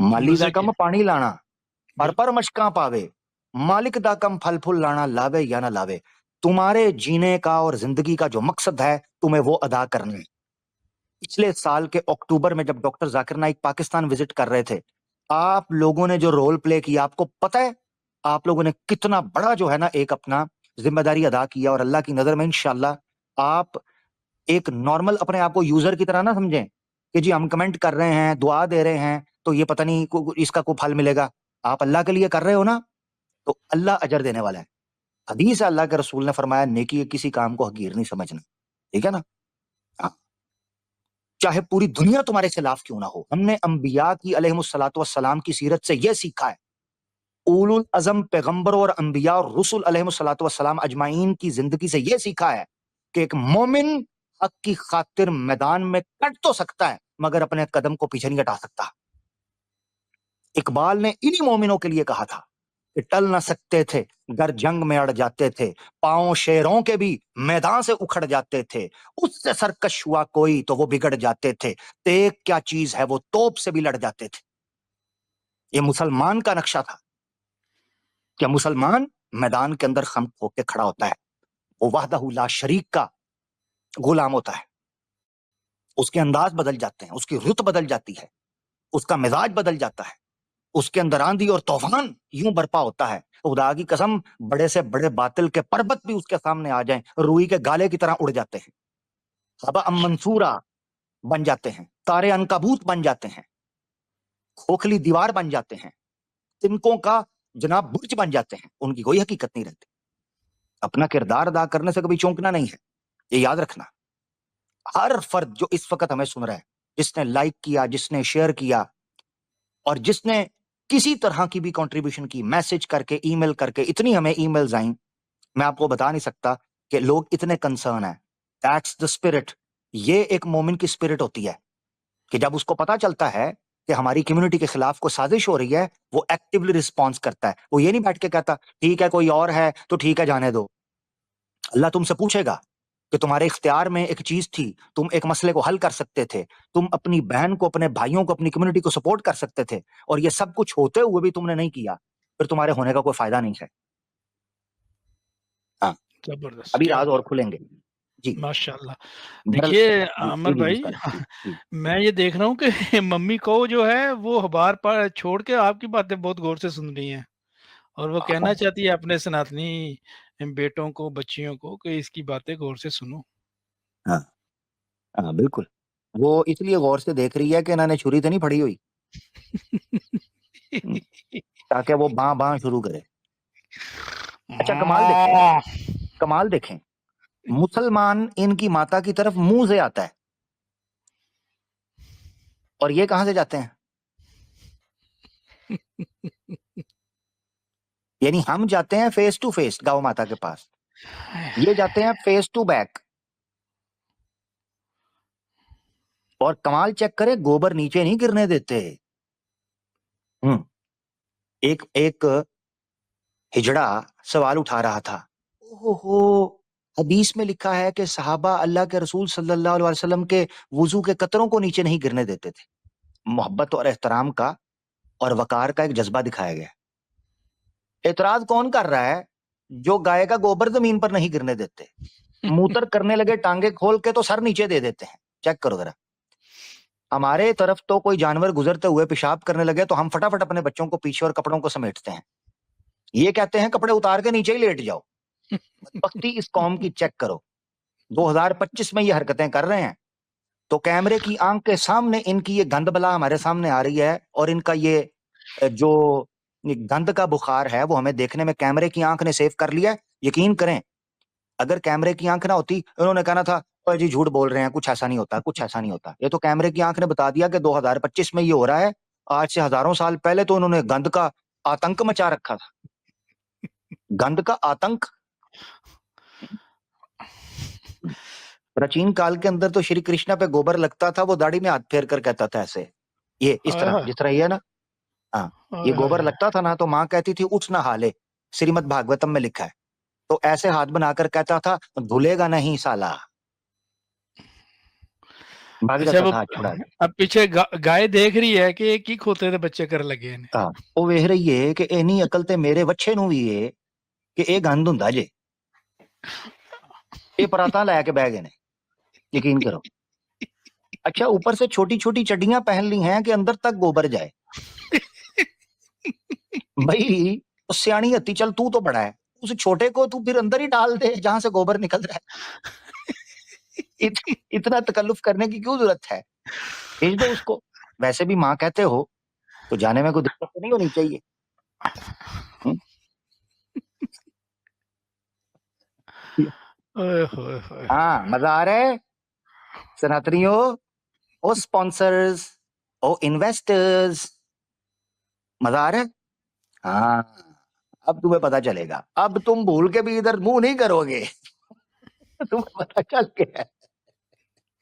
ਮਾਲੀ ਦਾ ਮਜ਼ੇ ਕੀ ਕੰਮ ਪਾਣੀ ਲਾਣਾ, ਪਰ बिल्कुल मशकां पावे, मालिक दा कम फल फूल लाना, लावे या ना लावे। तुम्हारे जीने का और जिंदगी का जो मकसद है तुम्हें वो अदा करना है। पिछले साल के अक्टूबर में जब डॉक्टर जाकिर नाइक पाकिस्तान विजिट कर रहे थे, आप लोगों ने जो रोल प्ले किया, आपको पता है आप लोगों ने कितना बड़ा जो है ना एक अपना जिम्मेदारी अदा किया। और अल्लाह की नजर में इंशाल्लाह आप एक नॉर्मल अपने आप को यूजर की तरह ना समझें कि जी हम कमेंट कर रहे हैं, दुआ दे रहे हैं, तो ये पता नहीं इसका कोई फल मिलेगा। आप अल्लाह के लिए कर रहे हो ना, तो अल्लाह अजर देने वाला है। हदीस है, अल्लाह के रसूल ने फरमाया नेकी के किसी काम को हकीर नहीं समझना, ठीक है ना। हाँ, चाहे पूरी दुनिया तुम्हारे खिलाफ क्यों ना हो। हमने अंबिया की अलैहिमुस्सलातु वस्सलाम की सीरत से यह सीखा है, उलुल अज़म पैगंबरों और अंबिया और रसूल अलैहिमुस्सलातु वस्सलाम अजमाइन की जिंदगी से यह सीखा है कि एक मोमिन हक की खातिर मैदान में कट तो सकता है मगर अपने कदम को पीछे नहीं हटा सकता। इकबाल ने इन्हीं मोमिनों के लिए कहा था कि टल ना सकते थे, गर जंग में अड़ जाते थे, पांव शेरों के भी मैदान से उखड़ जाते थे, उससे सरकश हुआ कोई तो वो बिगड़ जाते थे, तेग क्या चीज है वो तोप से भी लड़ जाते थे। ये मुसलमान का नक्शा था कि मुसलमान मैदान के अंदर खम होके खड़ा होता है, वो वहदहू ला शरीक का गुलाम होता है। उसके अंदाज बदल जाते हैं, उसकी रुत बदल जाती है, उसका मिजाज बदल जाता है, उसके अंदर आंधी और तूफान यूं बरपा होता है, खुदा की कसम बड़े से बड़े बातिल के पर्वत भी उसके सामने आ जाएं, रुई के गाले की तरह उड़ जाते हैं, हबा मंसूरा बन जाते हैं, तारे अनकबूत बन जाते हैं, खोखली दीवार बन जाते हैं, तिनकों का जनाब बुर्ज बन जाते हैं, उनकी कोई हकीकत नहीं रहती। अपना किरदार अदा करने से कभी चौंकना नहीं है, ये याद रखना। हर फर्द जो इस वक्त हमें सुन रहा है, जिसने लाइक किया, जिसने शेयर किया और जिसने किसी तरह की भी कंट्रीब्यूशन की, मैसेज करके, ईमेल करके, इतनी हमें ईमेल्स आई, मैं आपको बता नहीं सकता कि लोग इतने कंसर्न है। That's the spirit. ये एक मोमिन की स्पिरिट होती है कि जब उसको पता चलता है कि हमारी कम्युनिटी के खिलाफ कोई साजिश हो रही है, वो एक्टिवली रिस्पॉन्स करता है। वो ये नहीं बैठ के कहता ठीक है कोई और है तो ठीक है जाने दो। अल्लाह तुमसे पूछेगा कि तुम्हारे इख्तियार में एक चीज थी, तुम एक मसले को हल कर सकते थे, तुम अपनी बहन को, अपने भाइयों को, अपनी कम्युनिटी को सपोर्ट कर सकते थे, और ये सब कुछ होते हुए भी तुमने नहीं किया, फिर तुम्हारे होने का कोई फायदा नहीं है। हाँ, जबरदस्त, अभी क्या राज और बात, खुलेंगे जी। माशाल्लाह। बहरहाल देखिए जी आमिर जी जी भाई, मुस्कान जी जी मैं ये देख रहा हूँ कि मम्मी को जो है वो अखबार पर छोड़ के आपकी बातें बहुत गौर से सुन रही हैं, और वो कहना चाहती है अपने सनातनी बेटों को, बच्चियों को, कि इसकी बातें गौर से सुनो। हाँ हाँ बिल्कुल, वो इसलिए गौर से देख रही है कि इन्होंने छुरी तो नहीं फड़ी हुई, ताकि वो बां बां शुरू करे। अच्छा कमाल देखें, मुसलमान इनकी माता की तरफ मुंह से आता है और ये कहां से जाते हैं, यानी हम जाते हैं फेस टू फेस गौ माता के पास, ये जाते हैं फेस टू बैक। और कमाल चेक करें, गोबर नीचे नहीं गिरने देते। एक एक हिजड़ा सवाल उठा रहा था, ओहो हदीस में लिखा है कि सहाबा अल्लाह के रसूल सल्लल्लाहु अलैहि वसल्लम के वुजू के कतरों को नीचे नहीं गिरने देते थे। मोहब्बत और एहतराम का और वकार का एक जज्बा दिखाया गया। एतराज कौन कर रहा है? जो गाय का गोबर जमीन पर नहीं गिरने देते, मूतर करने लगे टांगे खोल के तो सर नीचे दे देते हैं। चेक करो जरा, हमारे तरफ तो कोई जानवर गुजरते हुए पेशाब करने लगे तो हम फटाफट अपने बच्चों को पीछे और कपड़ों को समेटते हैं, ये कहते हैं कपड़े उतार के नीचे ही लेट जाओ। बदबख्ती इस कौम की चेक करो, 2025 में ये हरकतें कर रहे हैं तो कैमरे की आंख के सामने इनकी ये गंद बला हमारे सामने आ रही है, और इनका ये जो गंद का बुखार है वो हमें देखने में कैमरे की आंख ने सेव कर लिया है। यकीन करें, अगर कैमरे की आंख ना होती, इन्होंने कहना था ओए जी झूठ बोल रहे हैं, कुछ ऐसा नहीं होता, कुछ ऐसा नहीं होता। ये तो कैमरे की आंख ने बता दिया कि 2025 में ये हो रहा है। आज से हजारों साल पहले तो इन्होंने गंद का आतंक मचा रखा था, गंद का आतंक। प्राचीन काल के अंदर तो श्री कृष्णा पे गोबर लगता था, वो दाढ़ी में हाथ फेर कर कहता था ऐसे, ये इस तरह जिस तरह ये ना, हाँ ये गोबर लगता था ना तो माँ कहती थी उठ ना हाले, श्रीमद् भागवतम में लिखा है। तो ऐसे हाथ बनाकर कहता था धुलेगा नहीं साला। भाग अच्छा जाता वो था हाथ छुड़ा के। अब पीछे गाय देख रही है कि की खोते ਦੇ ਬੱਚੇ ਕਰਨ ਲੱਗੇ ਨੇ। ਹਾਂ, ਉਹ ਵੇਖ ਰਹੀ ਏ ਕਿ ਇੰਨੀ ਅਕਲ ਤੇ ਮੇਰੇ ਵੱਛੇ ਨੂੰ ਵੀ ਏ ਕਿ ਇਹ ਗੰਦ ਹੁੰਦਾ ਜੇ, ਇਹ ਪਰਾਤਾਂ ਲੈ ਕੇ ਬਹਿ ਗਏ ਨੇ, ਯਕੀਨ ਕਰੋ। अच्छा ऊपर से छोटी छोटी चड्डियां पहन ली हैं कि अंदर तक गोबर जाए। भाई तो सियाणी हत्ती, चल तू तो बड़ा है, उस छोटे को तू फिर अंदर ही डाल दे जहां से गोबर निकल रहा है। इतना तकल्लुफ करने की क्यों जरूरत है, भेज दो उसको। वैसे भी माँ कहते हो तो जाने में कोई दिक्कत तो नहीं होनी चाहिए। ओए होए होए। हाँ, मजा आ रहा है सनातनियों, ओ स्पॉन्सर्स, ओ इन्वेस्टर्स, मजा आ रहा है। हाँ, अब तुम्हें पता चलेगा, अब तुम भूल के भी इधर मुंह नहीं करोगे। तुम्हें पता चल गया है।